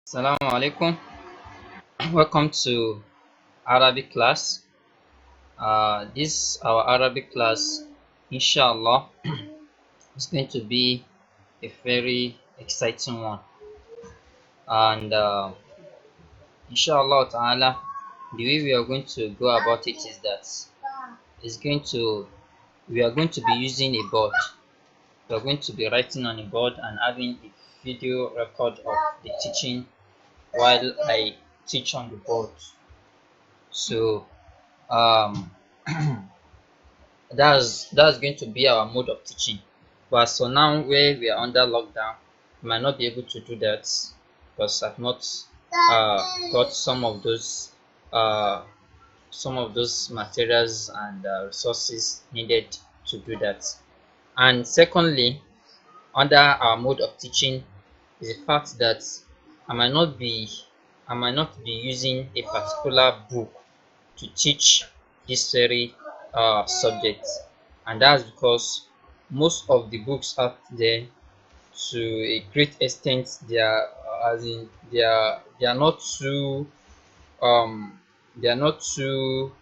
Assalamu alaikum. Welcome to Arabic class. This our Arabic class, inshallah, is going to be a very exciting one. And inshallah ta'ala, the way we are going to go about it is that it's going to we are going to be using a board. We are going to be writing on a board and having a video record of the teaching while I teach on the board. So um that's going to be our mode of teaching. But so now where we are under lockdown, we might not be able to do that because I've not got uh, some of those materials and resources needed to do that. And secondly, under our mode of teaching is the fact that I might not be I might not be using a particular book to teach this very subject, and that's because most of the books out there, to a great extent, they are as in they are not too um they are not too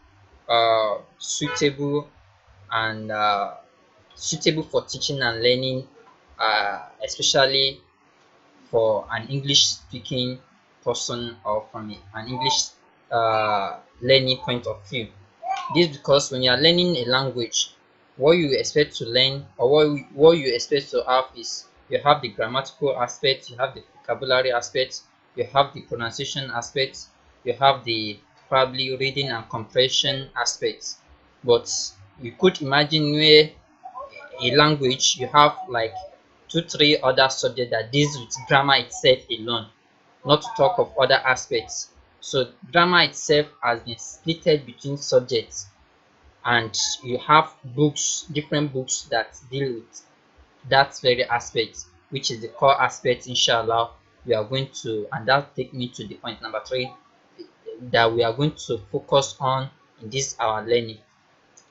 suitable and suitable for teaching and learning, especially for an English speaking person or from an English learning point of view. This because when you are learning a language, what you expect to learn or what you expect to have is you have the grammatical aspect, you have the vocabulary aspect, you have the pronunciation aspect, you have the probably reading and comprehension aspects. But you could imagine where a language you have like two, three other subjects that deals with grammar itself alone, not to talk of other aspects. So grammar itself has been splitted between subjects, and you have books, different books that deal with that very aspect, which is the core aspect, inshallah. We are going to, and that take me to the point number three that we are going to focus on in this our learning.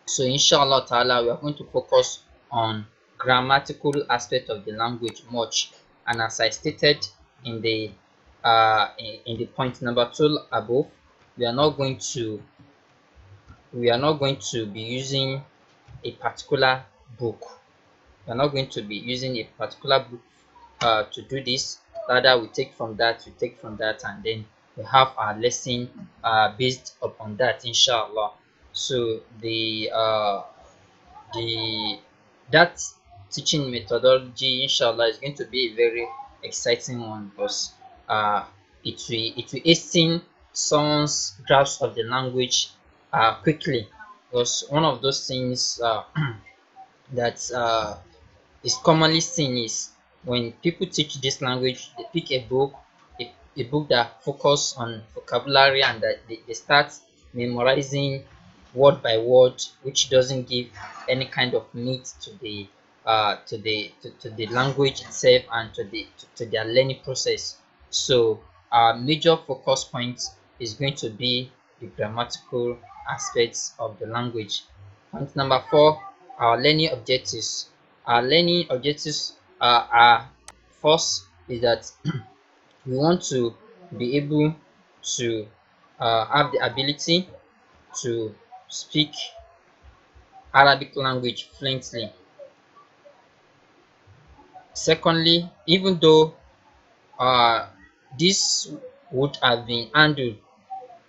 So inshallah ta'ala, we are going to focus on grammatical aspect of the language much. And as I stated in the in the point number two above, we are not going to be using a particular book. We are not going to be using a particular book to do this. Rather, we take from that, and then we have our lesson based upon that, inshallah. So the that teaching methodology, inshallah, is going to be a very exciting one because uh, it will hasten someone's grasp of the language quickly. Because one of those things that is commonly seen is when people teach this language, they pick a book that focus on vocabulary, and that they start memorizing word by word, which doesn't give any kind of meat to the language itself and to their learning process. So our major focus point is going to be the grammatical aspects of the language. Point number four, our learning objectives. Our learning objectives are first is that we want to be able to have the ability to speak Arabic language fluently. Secondly, even though this would have been handled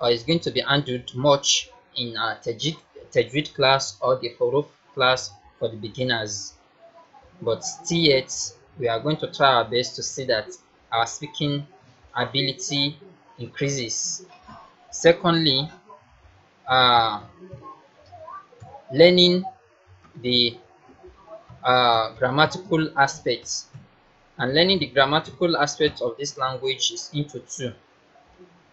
or is going to be handled much in Tajweed class or the Huruf class for the beginners, but still yet we are going to try our best to see that our speaking ability increases. Secondly, uh, learning the grammatical aspects, and learning the grammatical aspects of this language is into two.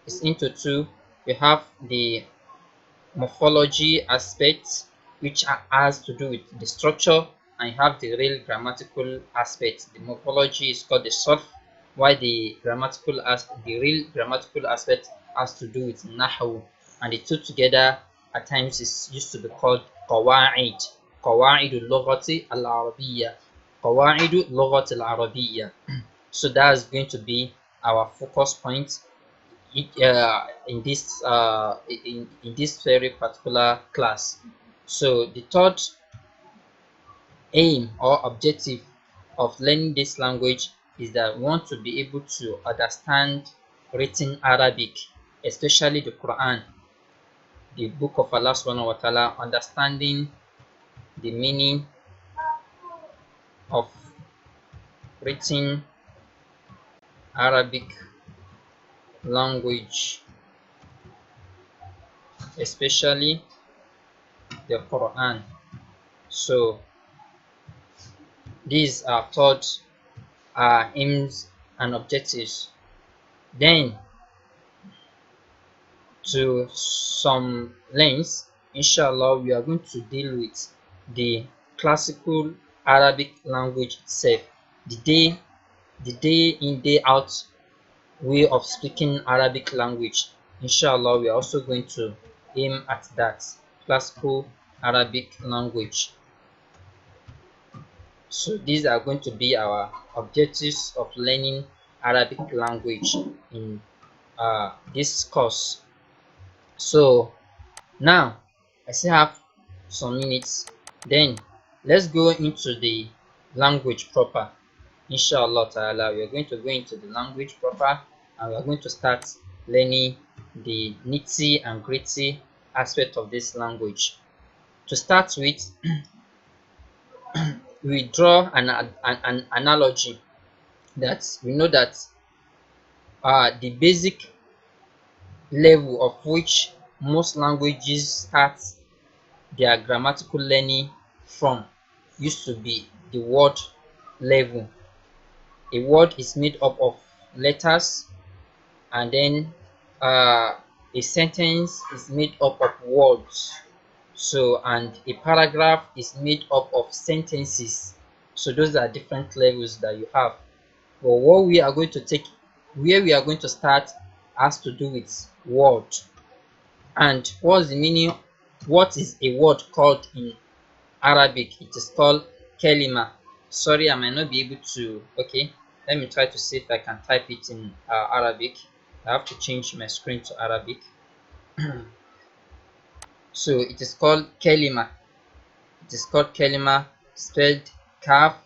It's into two. We have the morphology aspect, which has to do with the structure, and you have the real grammatical aspect. The morphology is called the surf, while the real grammatical aspect has to do with nahu, and the two together at times is used to be called qawaid, qawaid al-lughati al-arabiyya, qawaid al-lughati al-arabiyya. So that's going to be our focus point in this very particular class. So the third aim or objective of learning this language is that we want to be able to understand written Arabic, especially the Quran, the book of Allah subhanahu wa ta'ala, understanding the meaning of written Arabic language, especially the Quran. So these are third aims and objectives. Then to some lengths, inshallah, we are going to deal with the classical Arabic language itself, the day in day out way of speaking Arabic language. Inshallah, we are also going to aim at that classical Arabic language. So these are going to be our objectives of learning Arabic language in this course. So now I still have some minutes. Then let's go into the language proper. Inshallah ta'ala, we are going to go into the language proper and we are going to start learning the nitty and gritty aspect of this language. To start with, we draw an analogy that we know that the basic level of which most languages start their grammatical learning from used to be the word level. A word is made up of letters, and then a sentence is made up of words. So, and a paragraph is made up of sentences. So those are different levels that you have. But what we are going to take, where we are going to start, has to do with word. And what's the meaning? What is a word called in Arabic? It is called kalima. Sorry, I might not be able to. Okay, let me try to see if I can type it in Arabic. I have to change my screen to Arabic. So it is called kalima. It is called kalima, spelled kaf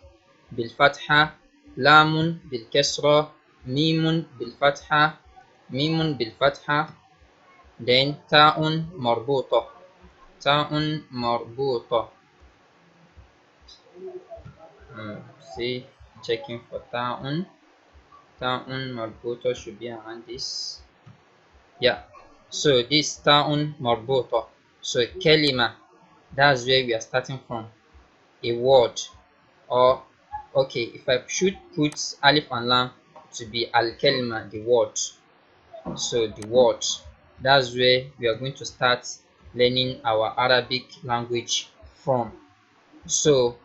bil fatha, lamun bil kasra, mimun bil fatha, mimun bil fatha, then ta'un marbuta, ta'un marbuta. See, checking for ta'un. Ta'un marbuta should be around this. Yeah. So this ta'un marbuta. So kalima, that's where we are starting from. A word, or okay, if I should put alif and lam to be al kalima, the word. So the word, that's where we are going to start learning our Arabic language from. So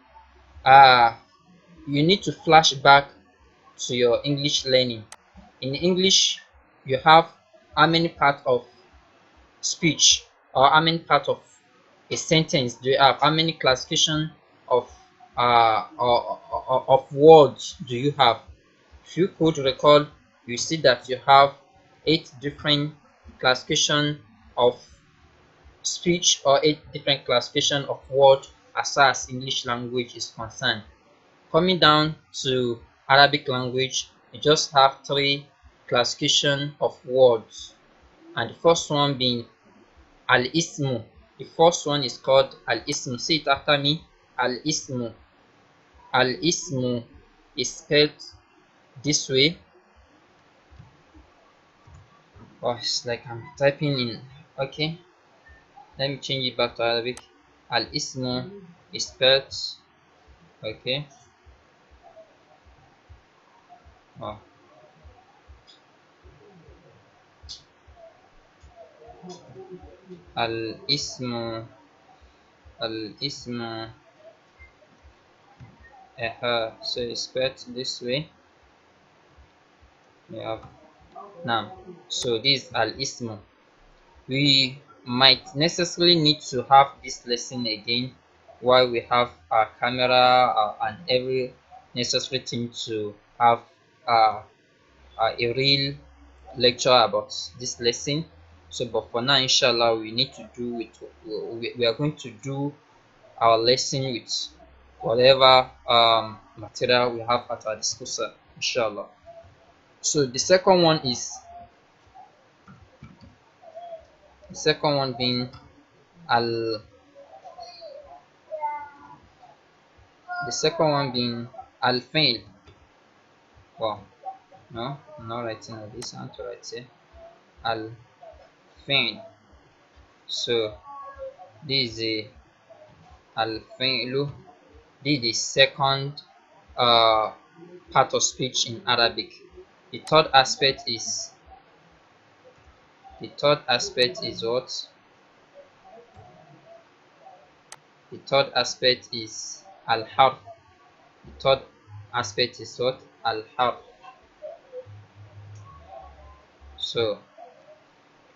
you need to flash back to your English learning. In English, you have how many part of speech, or how many part of a sentence do you have? How many classification of of words do you have? If you could recall, you see that you have 8 different classification of speech, or 8 different classification of word as far as English language is concerned. Coming down to Arabic language, you just have 3 classification of words, and the first one being al-ismu. The first one is called al-ismu. Say it after me. Al-ismu. Al-ismu is spelled this way. Oh, it's like I'm typing in. Okay, let me change it back to Arabic. Al-ismu is spelled. Okay. Oh. Al-ismu. Al-ismu. So it's spelled this way. Yeah. Now, so this is al-ismu. We might necessarily need to have this lesson again while we have our camera and every necessary thing to have a real lecture about this lesson. So but for now, inshallah, we need to do it. We are going to do our lesson with whatever material we have at our disposal, inshallah. So the second one being al the second one being al fail. Wow, no, I'm not writing like this. I want to write here al fail. So this is a al failu. This is the second uh, part of speech in Arabic. The third aspect is what? The third aspect is al harf. The third aspect is what? Al harf. So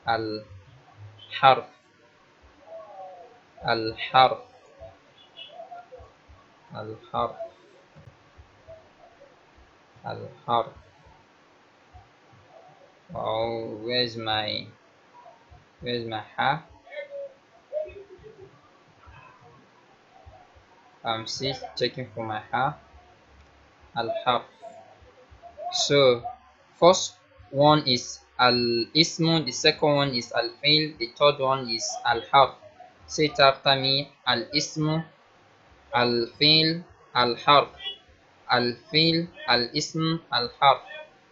al harf, al harf, al harf, al harf. Oh, where's my ha? I'm still checking for my ha. Al harf. So first one is al ismu, the second one is al fail, the third one is al harf. Say it after me. Al ismu, al fail, al harf. Al fail, al ism, al harf.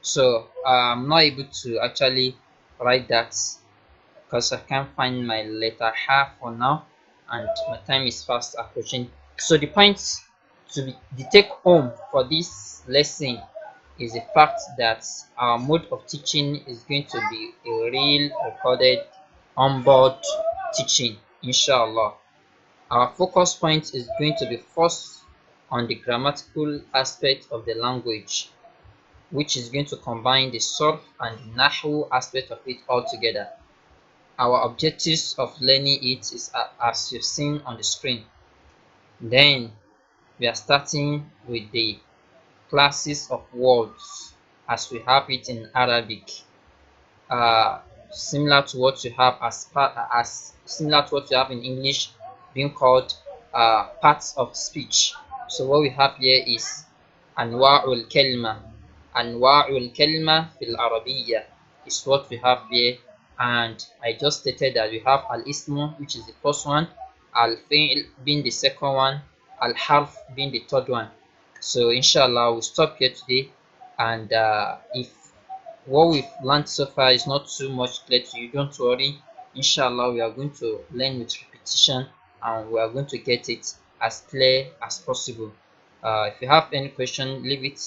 So I'm not able to actually write that because I can't find my letter ha for now, and my time is fast approaching. So the point the take home for this lesson is the fact that our mode of teaching is going to be a real recorded onboard teaching, inshallah. Our focus point is going to be first on the grammatical aspect of the language, which is going to combine the surf and the nahu aspect of it all together. Our objectives of learning it is as you've seen on the screen. Then we are starting with the classes of words as we have it in Arabic, similar to what you have as similar to what you have in English, being called parts of speech. So what we have here is anwa'ul kalima. Anwa'ul kalima fil Arabiyya is what we have here, and I just stated that we have al ismu, which is the first one, al fi'l being the second one, al harf being the third one. So inshallah we'll stop here today, and if what we've learned so far is not too much clear to you, don't worry. Inshallah, we are going to learn with repetition, and we are going to get it as clear as possible. If you have any question, leave it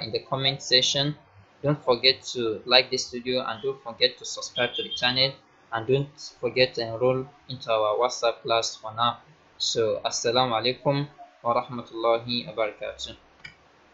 in the comment section. Don't forget to like this video, and don't forget to subscribe to the channel, and don't forget to enroll into our WhatsApp class for now. So assalamu alaikum wa rahmatullahi wa barakatuh.